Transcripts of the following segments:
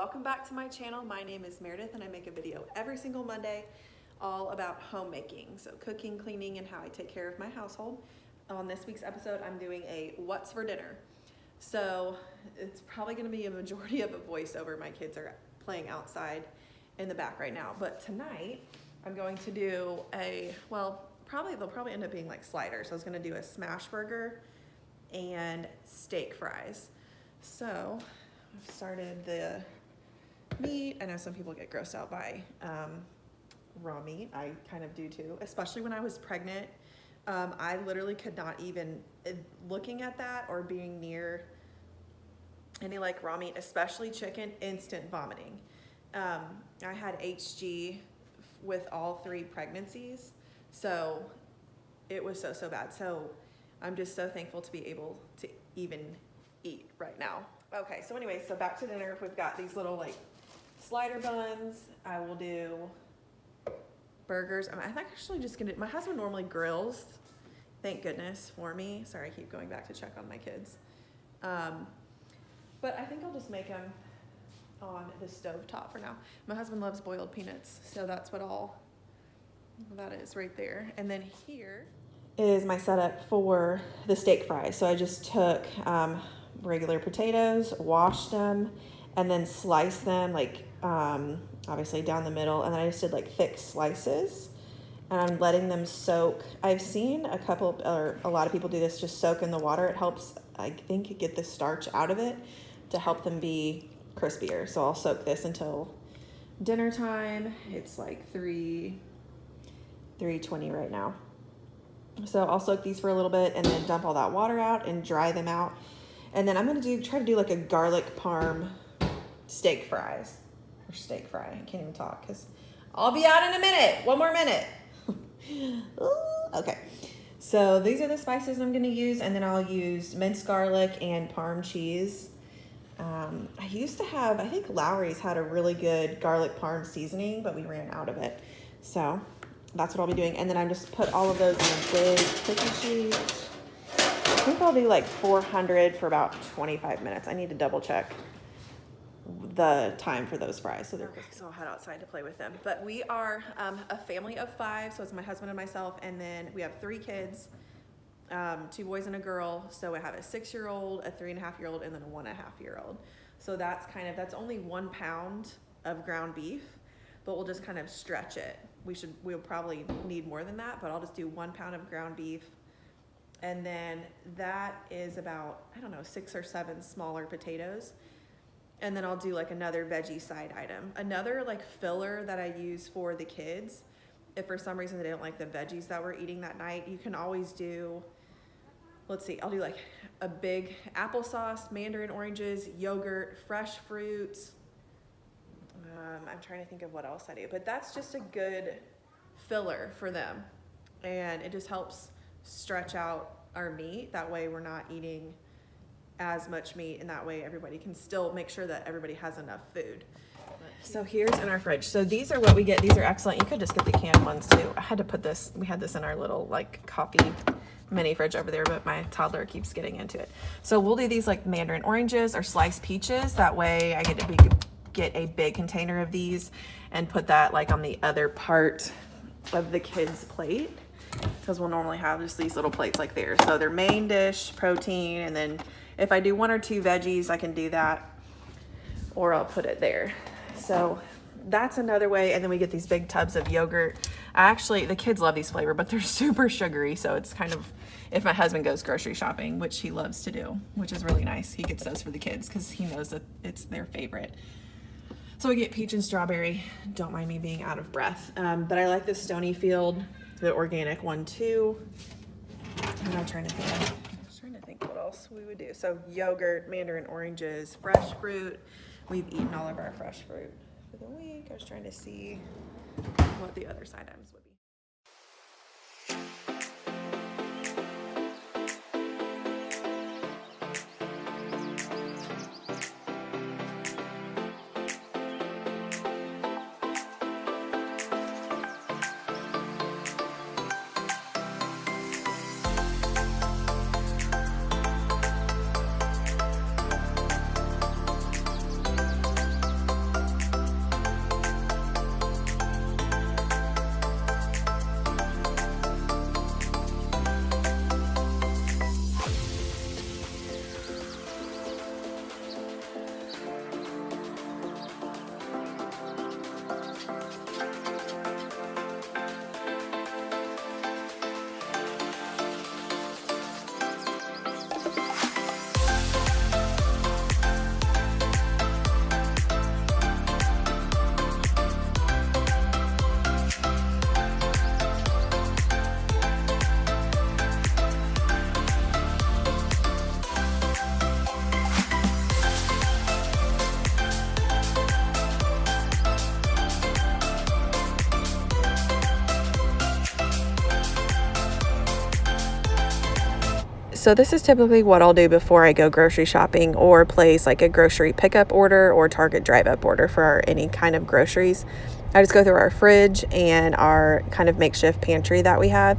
welcome back to my channel. My name is Meredith and I make a video every single Monday all about homemaking. So cooking, cleaning, and how I take care of my household. On this week's episode, I'm doing a what's for dinner. So it's probably gonna be a majority of a voiceover. My kids are playing outside in the back right now. But tonight, I'm going to do they'll probably end up being like sliders. So I was gonna do a smash burger and steak fries. So I've started the meat. I know some people get grossed out by raw meat. I kind of do too, especially when I was pregnant. I literally could not even, looking at that or being near any like raw meat, especially chicken, instant vomiting. I had HG with all 3 pregnancies, so it was so bad. So I'm just so thankful to be able to even eat right now. Okay, so anyway, so back to dinner. We've got these little like slider buns. I will do burgers. I'm actually just gonna, my husband normally grills, thank goodness for me. Sorry, I keep going back to check on my kids. But I think I'll just make them on the stove top for now. My husband loves boiled peanuts, so that's what all that is right there. And then here is my setup for the steak fries. So I just took regular potatoes, washed them, and then sliced them like obviously down the middle, and then I just did like thick slices, and I'm letting them soak. I've seen a lot of people do this, just soak in the water. It helps, I think, get the starch out of it to help them be crispier. So I'll soak this until dinner time. It's like 3:20 right now. So I'll soak these for a little bit and then dump all that water out and dry them out. And then I'm gonna try to do like a garlic parm steak fries. Or steak fry, I can't even talk because I'll be out in a minute. One more minute. Okay, so these are the spices I'm gonna use, and then I'll use minced garlic and parm cheese. I used to have, I think Lowry's had a really good garlic parm seasoning, but we ran out of it. So that's what I'll be doing. And then I just put all of those in a big cookie sheet. I think I'll do like 400 for about 25 minutes. I need to double check the time for those fries. So so I'll head outside to play with them. But we are a family of 5. So it's my husband and myself. And then we have 3 kids, 2 boys and a girl. So I have a 6-year-old, a 3.5-year-old, and then a 1.5-year-old. So that's only 1 pound of ground beef, but we'll just kind of stretch it. We'll probably need more than that, but I'll just do 1 pound of ground beef. And then that is about, 6 or 7 smaller potatoes. And then I'll do like another veggie side item. Another like filler that I use for the kids, if for some reason they don't like the veggies that we're eating that night, you can always do, I'll do like a big applesauce, mandarin oranges, yogurt, fresh fruits. I'm trying to think of what else I do, but that's just a good filler for them. And it just helps stretch out our meat. That way we're not eating as much meat, and that way everybody can still make sure that everybody has enough food. So here's in our fridge. So these are what we get. These are excellent. You could just get the canned ones too. I had to put this, we had this in our little like coffee mini fridge over there, but my toddler keeps getting into it. So we'll do these like mandarin oranges or sliced peaches. That way I get a big container of these and put that like on the other part of the kids' plate, because we'll normally have just these little plates like theirs. So their main dish, protein, and then if I do 1 or 2 veggies, I can do that, or I'll put it there. So that's another way. And then we get these big tubs of yogurt. The kids love these flavor, but they're super sugary. So it's kind of, if my husband goes grocery shopping, which he loves to do, which is really nice, he gets those for the kids because he knows that it's their favorite. So we get peach and strawberry. Don't mind me being out of breath. But I like this Stonyfield, the organic one too. And I'm trying to think what else we would do. So yogurt, mandarin oranges, fresh fruit. We've eaten all of our fresh fruit for the week. I was trying to see what the other side items would be. So this is typically what I'll do before I go grocery shopping or place like a grocery pickup order or Target drive-up order for any kind of groceries. I just go through our fridge and our kind of makeshift pantry that we have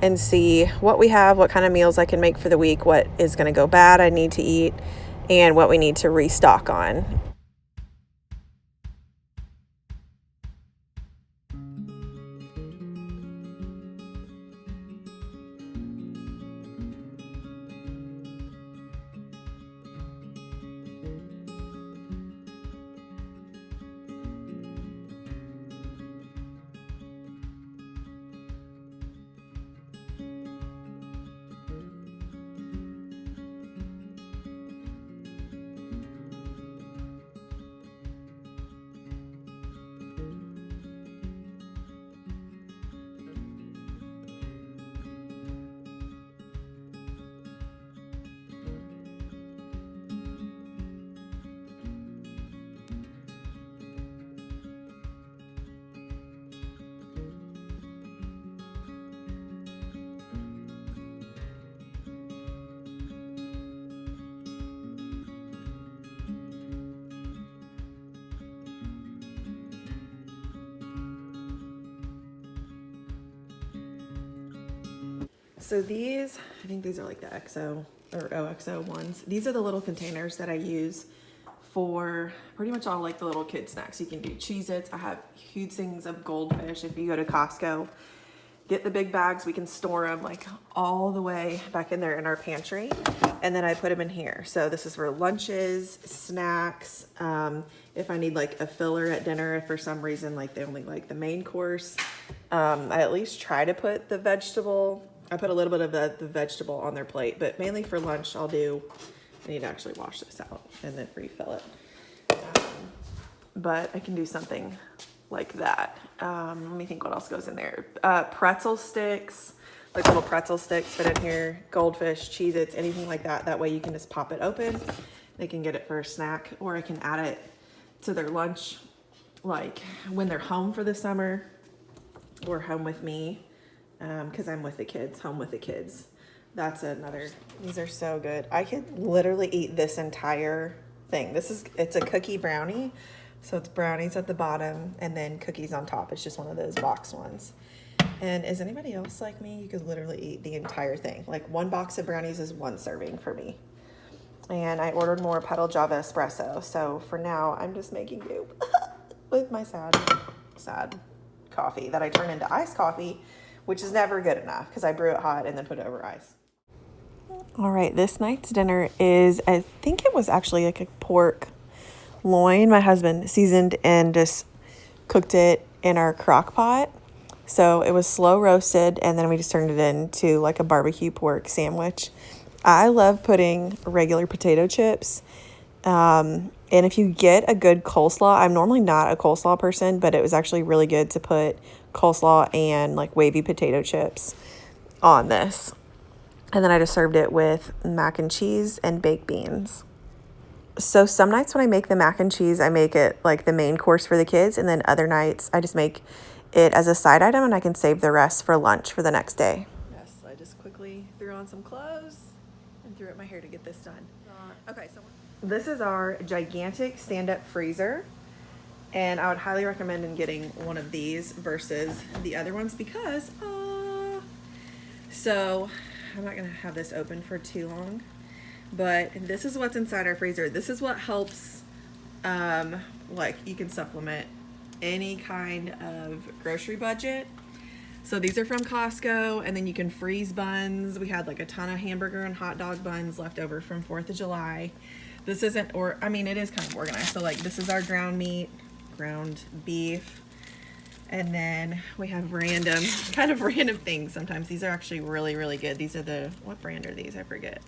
and see what we have, what kind of meals I can make for the week, what is going to go bad I need to eat, and what we need to restock on. So these, I think these are like the XO or OXO ones. These are the little containers that I use for pretty much all like the little kid snacks. You can do Cheez-Its. I have huge things of goldfish. If you go to Costco, get the big bags, we can store them like all the way back in there in our pantry. And then I put them in here. So this is for lunches, snacks. If I need like a filler at dinner, if for some reason like they only like the main course, I at least try to put the vegetable. I put a little bit of the vegetable on their plate, but mainly for lunch I need to actually wash this out and then refill it. But I can do something like that. Let me think what else goes in there. Pretzel sticks, like little pretzel sticks fit in here, goldfish, Cheez-Its, anything like that. That way you can just pop it open. They can get it for a snack, or I can add it to their lunch, like when they're home for the summer or home with me. Because I'm with the kids, home with the kids. That's another, these are so good. I could literally eat this entire thing. It's a cookie brownie. So it's brownies at the bottom and then cookies on top. It's just one of those box ones. And is anybody else like me? You could literally eat the entire thing. Like one box of brownies is one serving for me. And I ordered more Pedal Java espresso. So for now, I'm just making do with my sad coffee that I turn into iced coffee, which is never good enough because I brew it hot and then put it over ice. All right, this night's dinner is, I think it was actually like a pork loin. My husband seasoned and just cooked it in our crock pot. So it was slow roasted, and then we just turned it into like a barbecue pork sandwich. I love putting regular potato chips. And if you get a good coleslaw, I'm normally not a coleslaw person, but it was actually really good to put coleslaw and like wavy potato chips on this. And then I just served it with mac and cheese and baked beans. So some nights when I make the mac and cheese, I make it like the main course for the kids. And then other nights I just make it as a side item and I can save the rest for lunch for the next day. Yes, I just quickly threw on some clothes and threw up my hair to get this done. Okay, so this is our gigantic stand-up freezer. And I would highly recommend in getting one of these versus the other ones because, so I'm not going to have this open for too long, but this is what's inside our freezer. This is what helps, like you can supplement any kind of grocery budget. So these are from Costco, and then you can freeze buns. We had like a ton of hamburger and hot dog buns left over from 4th of July. This isn't, it is kind of organized. So like this is our ground meat, ground beef, and then we have random things. Sometimes these are actually really, really good. These are what brand are these? I forget.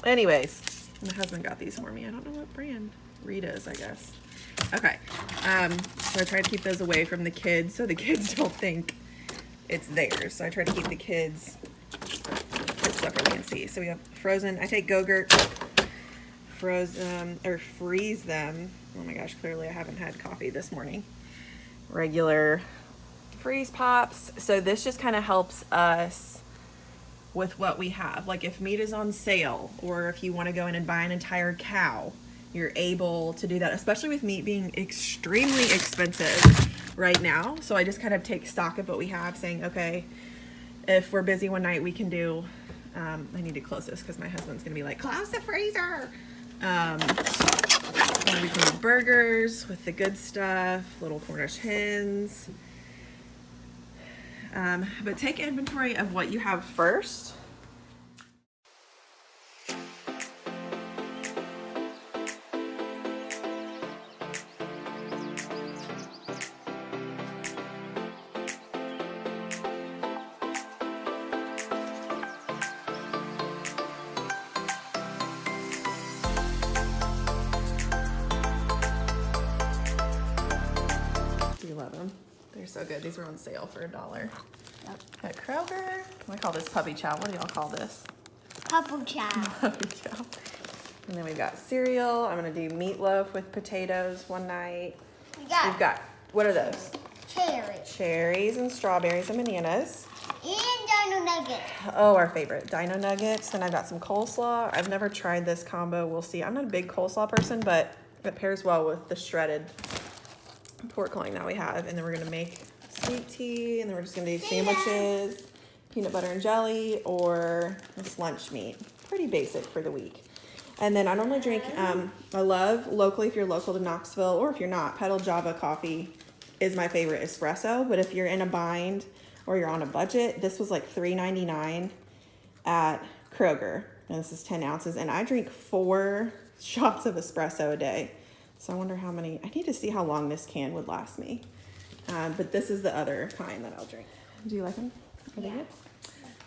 Anyways, my husband got these for me. I don't know what brand. Rita's, I guess. Okay. So I try to keep those away from the kids so the kids don't think it's theirs. So I try to keep the kids separately and see. So we have frozen. I take Go-Gurt, frozen or freeze them. Oh my gosh, clearly I haven't had coffee this morning. Regular freeze pops. So this just kind of helps us with what we have. Like if meat is on sale, or if you want to go in and buy an entire cow, you're able to do that, especially with meat being extremely expensive right now. So I just kind of take stock of what we have, saying, okay, if we're busy one night, we can do, I need to close this because my husband's going to be like, close the freezer. And we can do burgers with the good stuff, little Cornish hens. But take inventory of what you have first. Do you love them? They're so good. These were on sale for $1. Yep. At Kroger. I call this puppy chow. What do y'all call this? Puppy chow. Puppy chow. And then we've got cereal. I'm gonna do meatloaf with potatoes one night. We've got, what are those? Cherries. Cherries and strawberries and bananas. And dino nuggets. Oh, our favorite, dino nuggets. Then I've got some coleslaw. I've never tried this combo. We'll see. I'm not a big coleslaw person, but it pairs well with the shredded pork loin that we have. And then we're gonna make sweet tea, and then we're just gonna do sandwiches, peanut butter and jelly, or this lunch meat. Pretty basic for the week. And then I normally drink, I love locally, if you're local to Knoxville, or if you're not, Pedal Java coffee is my favorite espresso. But if you're in a bind or you're on a budget, this was like $3.99 at Kroger. And this is 10 ounces. And I drink 4 shots of espresso a day. So I wonder how many, I need to see how long this can would last me. But this is the other kind that I'll drink. Do you like them? Are they good?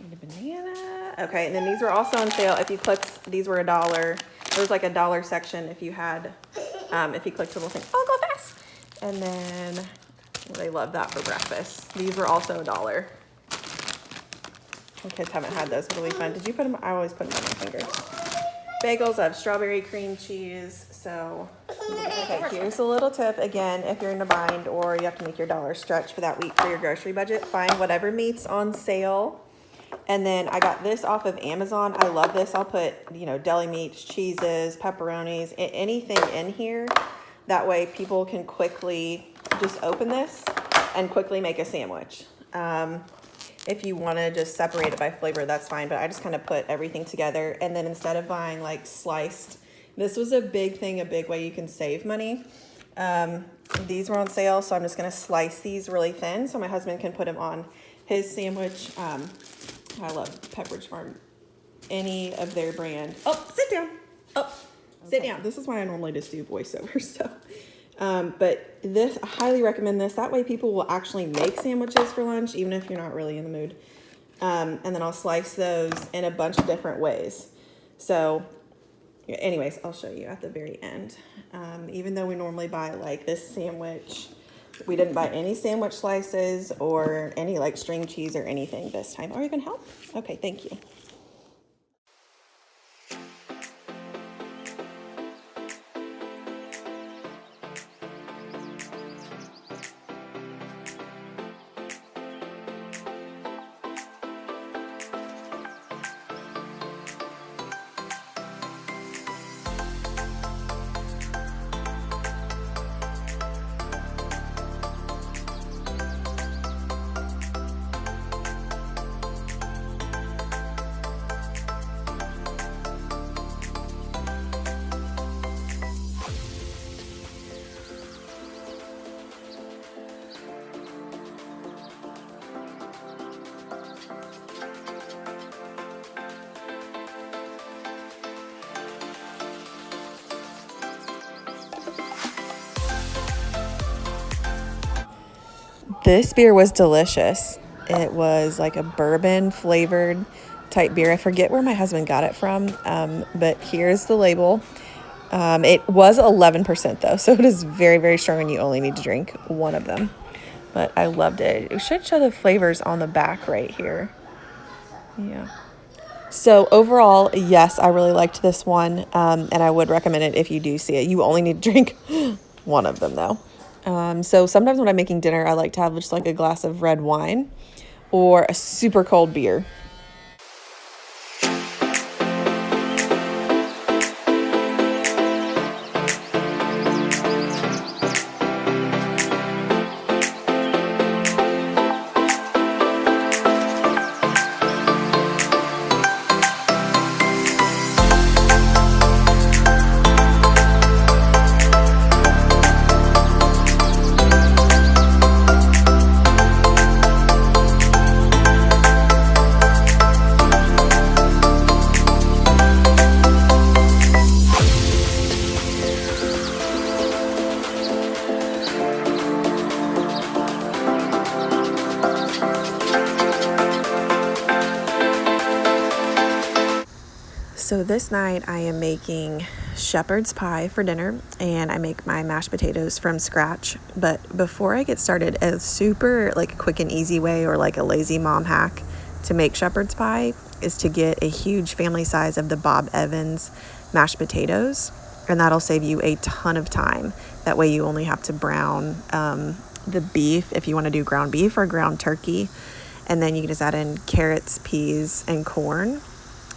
Need a banana. Okay, and then these were also on sale. If you clicked, these were $1. There was like $1 section if you had, if you clicked the little thing. Oh, go fast! And then they love that for breakfast. These were also $1. My kids haven't had those. It'll be fun. Did you put them? I always put them on my finger. Bagels of strawberry cream cheese. So, okay, here's a little tip. Again, if you're in a bind or you have to make your dollar stretch for that week for your grocery budget, find whatever meat's on sale. And then I got this off of Amazon. I love this. I'll put, deli meats, cheeses, pepperonis, anything in here. That way people can quickly just open this and quickly make a sandwich. If you want to just separate it by flavor, that's fine. But I just kind of put everything together. And then instead of buying like sliced, this was a big thing, a big way you can save money. These were on sale, so I'm just going to slice these really thin so my husband can put them on his sandwich. I love Pepperidge Farm, any of their brand. Oh, sit down. Oh, sit down. This is why I normally just do voiceover stuff. But this, I highly recommend this. That way people will actually make sandwiches for lunch, even if you're not really in the mood. And then I'll slice those in a bunch of different ways. So anyways, I'll show you at the very end. Even though we normally buy like this sandwich, we didn't buy any sandwich slices or any like string cheese or anything this time. Are you gonna help? Okay, thank you. This beer was delicious. It was like a bourbon flavored type beer. I forget where my husband got it from, but here's the label. It was 11% though, so it is very, very strong and you only need to drink one of them. But I loved it. It should show the flavors on the back right here. Yeah. So overall, yes, I really liked this one, and I would recommend it if you do see it. You only need to drink one of them though. So sometimes when I'm making dinner, I like to have just like a glass of red wine or a super cold beer. So this night I am making shepherd's pie for dinner, and I make my mashed potatoes from scratch. But before I get started, a super quick and easy way, or like a lazy mom hack to make shepherd's pie, is to get a huge family size of the Bob Evans mashed potatoes, and that'll save you a ton of time. That way you only have to brown the beef if you want to do ground beef or ground turkey, and then you can just add in carrots, peas, and corn,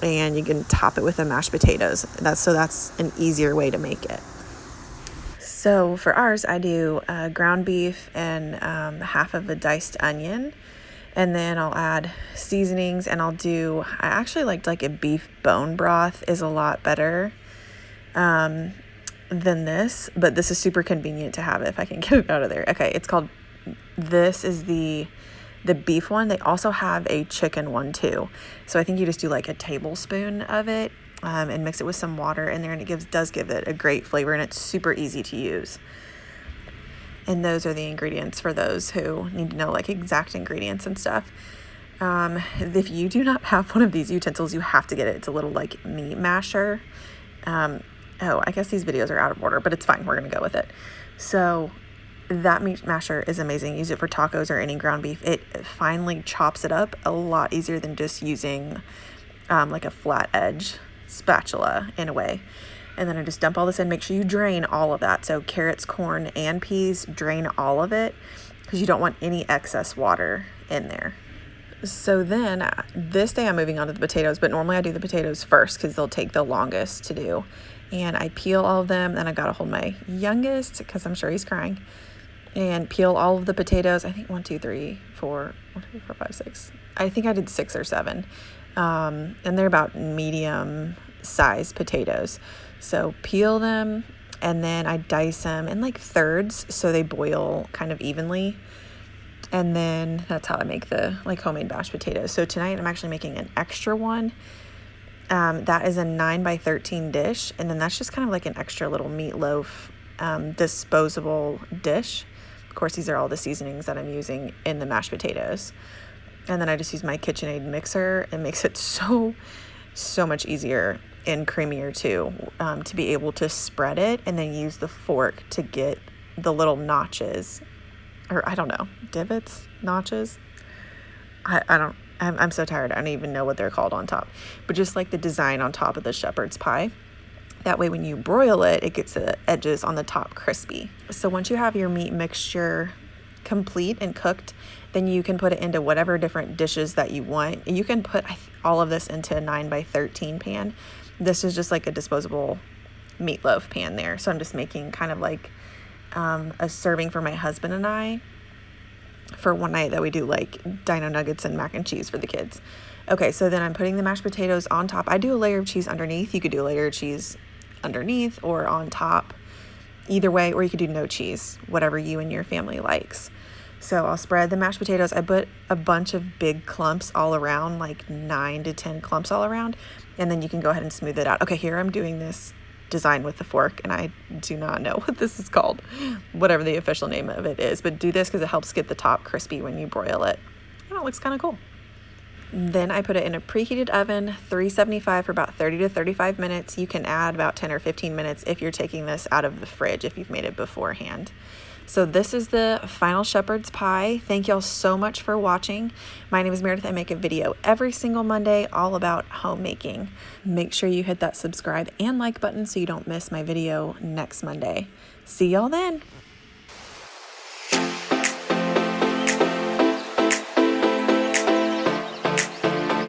and you can top it with the mashed potatoes. That's an easier way to make it. So for ours, I do ground beef and half of a diced onion, and then I'll add seasonings, and I actually like a beef bone broth is a lot better than this, but this is super convenient to have if I can get it out of there. Okay, this is the beef one. They also have a chicken one too. So I think you just do a tablespoon of it and mix it with some water in there, and it does give it a great flavor, and it's super easy to use. And those are the ingredients for those who need to know exact ingredients and stuff. If you do not have one of these utensils, you have to get it. It's a little meat masher. I guess these videos are out of order, but it's fine. We're going to go with it. So that meat masher is amazing. Use it for tacos or any ground beef. It finally chops it up a lot easier than just using a flat edge spatula in a way. And then I just dump all this in. Make sure you drain all of that. So carrots, corn, and peas, drain all of it, because you don't want any excess water in there. So then this day I'm moving on to the potatoes, but normally I do the potatoes first because they'll take the longest to do. And I peel all of them, and I got to hold my youngest because I'm sure he's crying, and peel all of the potatoes. I think 1, 2, 3, 4, 5, 6. I think I did 6 or 7. And they're about medium sized potatoes. So peel them, and then I dice them in thirds so they boil kind of evenly. And then that's how I make the homemade mashed potatoes. So tonight I'm actually making an extra one. That is a 9x13 dish, and then that's just kind of an extra little meatloaf disposable dish. Of course, these are all the seasonings that I'm using in the mashed potatoes. And then I just use my KitchenAid mixer. It makes it so much easier and creamier too, to be able to spread it and then use the fork to get the little notches, or I don't know, divots, notches. I'm so tired. I don't even know what they're called on top, but just the design on top of the shepherd's pie. That way when you broil it, it gets the edges on the top crispy. So once you have your meat mixture complete and cooked, then you can put it into whatever different dishes that you want. You can put all of this into a 9x13 pan. This is just a disposable meatloaf pan there. So I'm just making kind of a serving for my husband and I for one night that we do dino nuggets and mac and cheese for the kids. Okay, so then I'm putting the mashed potatoes on top. I do a layer of cheese underneath. You could do a layer of cheese underneath or on top, either way, or you could do no cheese, whatever you and your family likes. So I'll spread the mashed potatoes. I put a bunch of big clumps all around, 9 to 10 clumps all around, and then you can go ahead and smooth it out. Okay, here I'm doing this design with the fork, and I do not know what this is called, whatever the official name of it is, but do this because it helps get the top crispy when you broil it, and it looks kind of cool. Then I put it in a preheated oven, 375 for about 30 to 35 minutes. You can add about 10 or 15 minutes if you're taking this out of the fridge, if you've made it beforehand. So this is the final shepherd's pie. Thank y'all so much for watching. My name is Meredith. I make a video every single Monday all about homemaking. Make sure you hit that subscribe and like button so you don't miss my video next Monday. See y'all then.